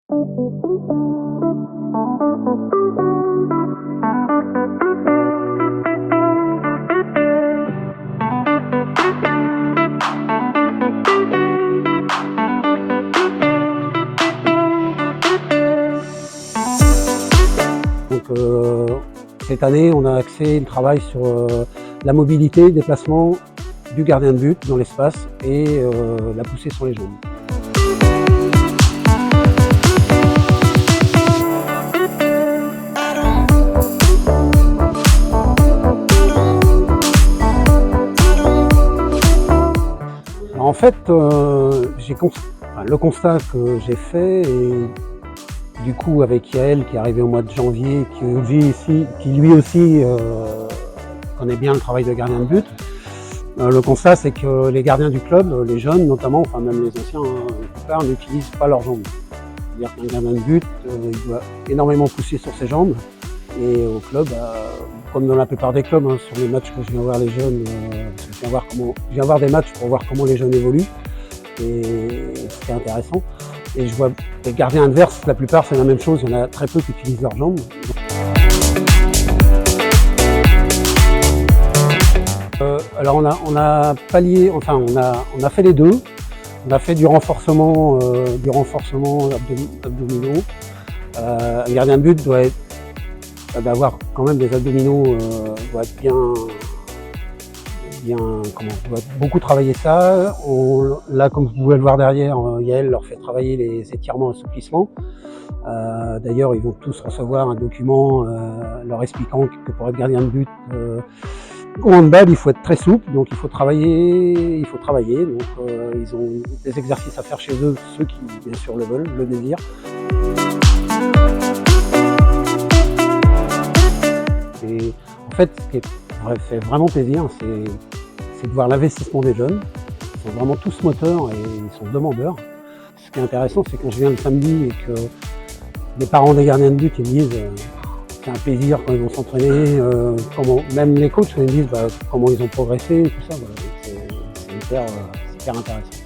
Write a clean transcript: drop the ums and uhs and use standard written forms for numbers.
Donc, cette année, on a axé le travail sur la mobilité, déplacement du gardien de but dans l'espace et la poussée sur les jambes. En fait, le constat que j'ai fait, et du coup avec Yael qui est arrivé au mois de janvier, qui lui aussi connaît bien le travail de gardien de but, le constat c'est que les gardiens du club, les jeunes notamment, enfin même les anciens, la plupart n'utilisent pas leurs jambes. C'est-à-dire qu'un gardien de but, il doit énormément pousser sur ses jambes, et au club, comme dans la plupart des clubs, sur les matchs que je viens voir les jeunes, parce que je viens voir des matchs pour voir comment les jeunes évoluent, et c'est intéressant. Et je vois les gardiens adverses, la plupart c'est la même chose, il y en a très peu qui utilisent leurs jambes. Alors on a pallié, enfin on a fait les deux. On a fait du renforcement abdominaux. Un gardien de but doit avoir quand même des abdominaux, doit beaucoup travailler ça. Là, comme vous pouvez le voir derrière, Yael leur fait travailler les étirements et assouplissements. D'ailleurs, ils vont tous recevoir un document leur expliquant que pour être gardien de but au handball, il faut être très souple, donc il faut travailler. Donc, ils ont des exercices à faire chez eux, ceux qui, bien sûr, le veulent, le désirent. Et en fait, ce qui fait vraiment plaisir, c'est de voir l'investissement des jeunes. Ils sont vraiment tous moteurs et ils sont demandeurs. Ce qui est intéressant, c'est quand je viens le samedi et que les parents des gardiens de but ils me disent c'est un plaisir quand ils vont s'entraîner, même les coachs ils me disent comment ils ont progressé, tout ça. C'est hyper intéressant.